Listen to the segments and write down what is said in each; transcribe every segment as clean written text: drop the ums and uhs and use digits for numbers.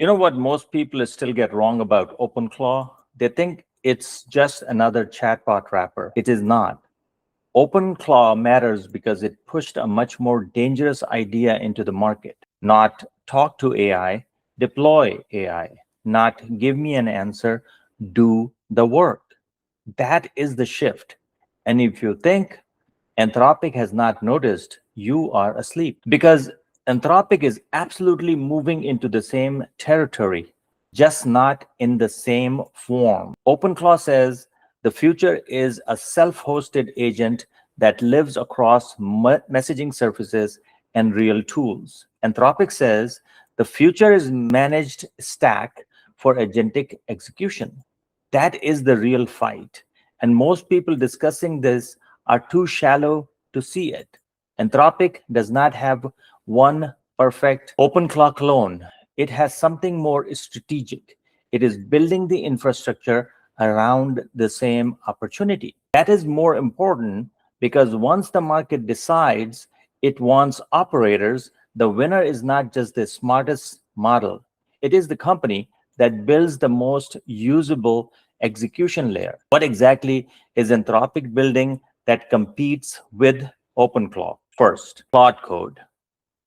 You know what most people still get wrong about OpenClaw? They think it's just another chatbot wrapper. It is not. OpenClaw matters because it pushed a much more dangerous idea into the market. Not talk to AI, deploy AI. Not give me an answer, do the work. That is the shift. And if you think Anthropic has not noticed, you are asleep. Because Anthropic is absolutely moving into the same territory, just not in the same form. OpenClaw says the future is a self-hosted agent that lives across messaging services and real tools. Anthropic says the future is managed stack for agentic execution. That is the real fight. And most people discussing this are too shallow to see it. Anthropic does not have one perfect OpenClaw clone. It has something more strategic. It is building the infrastructure around the same opportunity. That is more important because once the market decides it wants operators, the winner is not just the smartest model. It is the company that builds the most usable execution layer. What exactly is Anthropic building that competes with OpenClaw? First, Claude Code.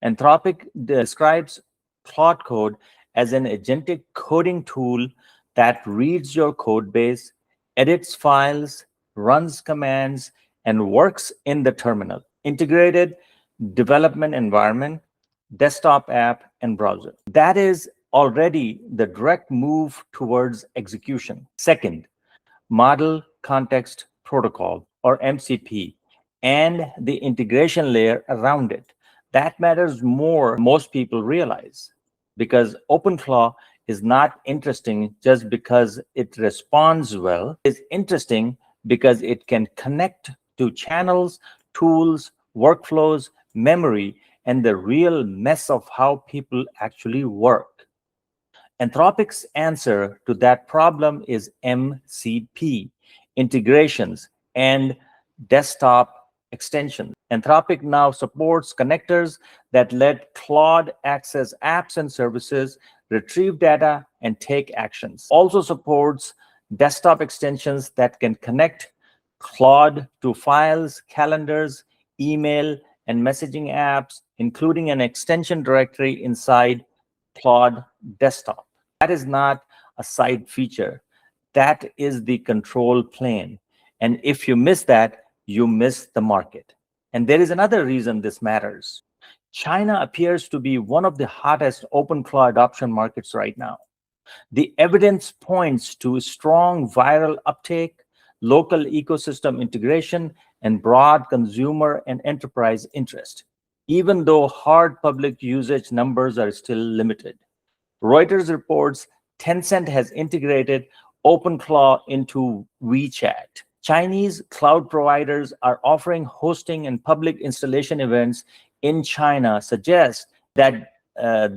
Anthropic describes Claude Code as an agentic coding tool that reads your code base, edits files, runs commands, and works in the terminal. Integrated development environment, desktop app, and browser. That is already the direct move towards execution. Second, Model Context Protocol, or MCP, and the integration layer around it. That matters more most people realize, because OpenClaw is not interesting just because it responds well. It's interesting because it can connect to channels, tools, workflows, memory, and the real mess of how people actually work. Anthropic's answer to that problem is MCP, integrations, and desktop extensions. Anthropic now supports connectors that let Claude access apps and services, retrieve data, and take actions. Also supports desktop extensions that can connect Claude to files, calendars, email, and messaging apps, including an extension directory inside Claude Desktop. That is not a side feature. That is the control plane. And if you miss that, you miss the market. And there is another reason this matters. China appears to be one of the hottest OpenClaw adoption markets right now. The evidence points to strong viral uptake, local ecosystem integration, and broad consumer and enterprise interest, even though hard public usage numbers are still limited. Reuters reports Tencent has integrated OpenClaw into WeChat. Chinese cloud providers are offering hosting and public installation events in China, suggest that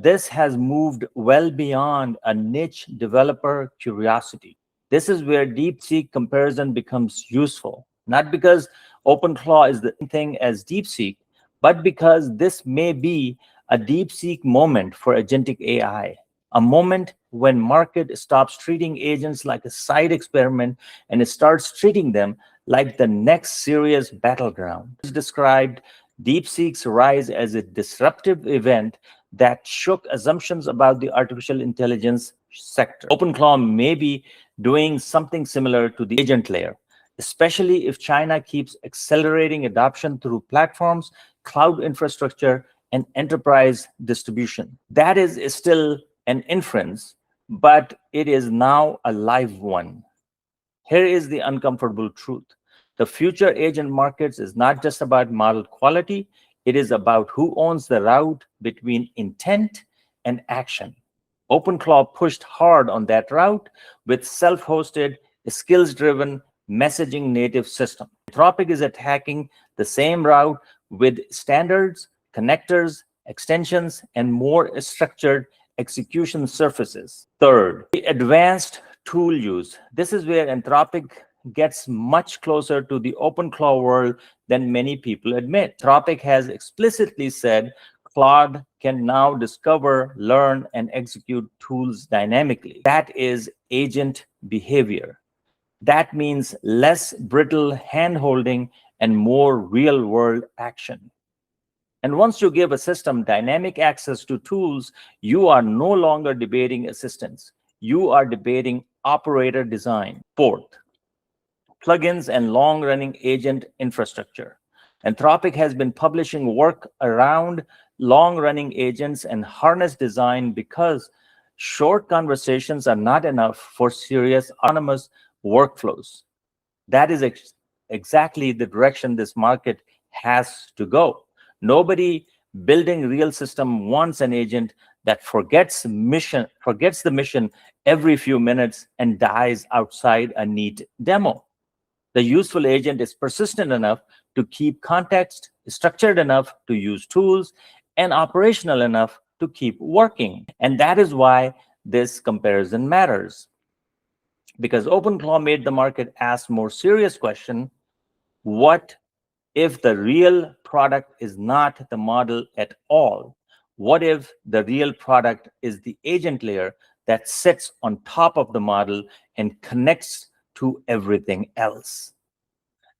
this has moved well beyond a niche developer curiosity. This is where DeepSeek comparison becomes useful, not because OpenClaw is the same thing as DeepSeek, but because this may be a DeepSeek moment for agentic AI, a moment when market stops treating agents like a side experiment and it starts treating them like the next serious battleground. It's described DeepSeek's rise as a disruptive event that shook assumptions about the artificial intelligence sector. OpenClaw may be doing something similar to the agent layer, especially if China keeps accelerating adoption through platforms, cloud infrastructure, and enterprise distribution. That is still an inference, but it is now a live one. Here is the uncomfortable truth. The future agent markets is not just about model quality, it is about who owns the route between intent and action. OpenClaw pushed hard on that route with self-hosted, skills-driven, messaging-native system. Anthropic is attacking the same route with standards, connectors, extensions, and more structured execution surfaces. Third, the advanced tool use. This is where Anthropic gets much closer to the OpenClaw world than many people admit. Anthropic has explicitly said Claude can now discover, learn, and execute tools dynamically. That is agent behavior. That means less brittle hand-holding and more real-world action. And once you give a system dynamic access to tools, you are no longer debating assistance. You are debating operator design. Fourth, plugins and long-running agent infrastructure. Anthropic has been publishing work around long-running agents and harness design because short conversations are not enough for serious autonomous workflows. That is exactly the direction this market has to go. Nobody building real system wants an agent that forgets the mission every few minutes and dies outside a neat demo. The useful agent is persistent enough to keep context, structured enough to use tools, and operational enough to keep working. And that is why this comparison matters. Because OpenClaw made the market ask more serious question: what if the real product is not the model at all? What if the real product is the agent layer that sits on top of the model and connects to everything else?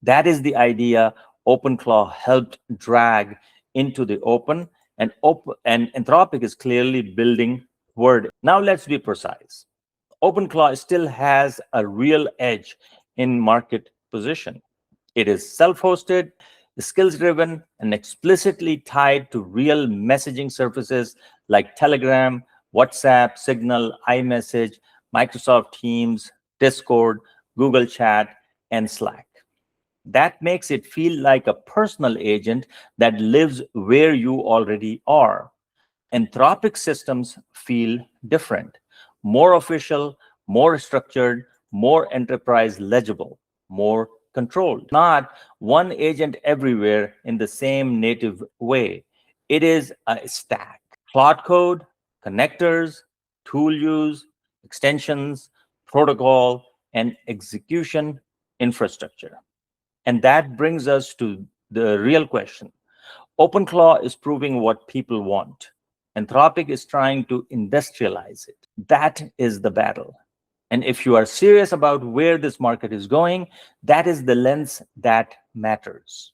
That is the idea OpenClaw helped drag into the open, and Anthropic is clearly building toward it. Now let's be precise. OpenClaw still has a real edge in market position. It is self-hosted, skills-driven, and explicitly tied to real messaging services like Telegram, WhatsApp, Signal, iMessage, Microsoft Teams, Discord, Google Chat, and Slack. That makes it feel like a personal agent that lives where you already are. Anthropic systems feel different, more official, more structured, more enterprise legible, more controlled. Not one agent everywhere in the same native way. It is a stack. Cloud code, connectors, tool use, extensions, protocol, and execution infrastructure. And that brings us to the real question. OpenClaw is proving what people want. Anthropic is trying to industrialize it. That is the battle. And if you are serious about where this market is going, that is the lens that matters.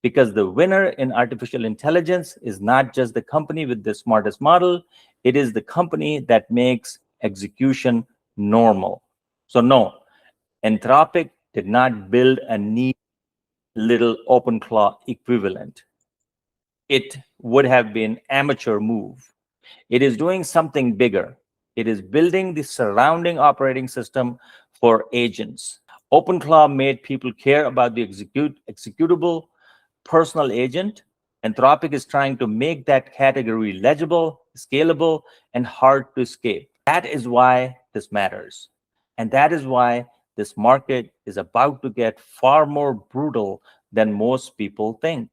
Because the winner in artificial intelligence is not just the company with the smartest model, it is the company that makes execution normal. So no, Anthropic did not build a neat little OpenClaw equivalent. It would have been amateur move. It is doing something bigger. It is building the surrounding operating system for agents. OpenClaw made people care about the executable personal agent. Anthropic is trying to make that category legible, scalable, and hard to escape. That is why this matters. And that is why this market is about to get far more brutal than most people think.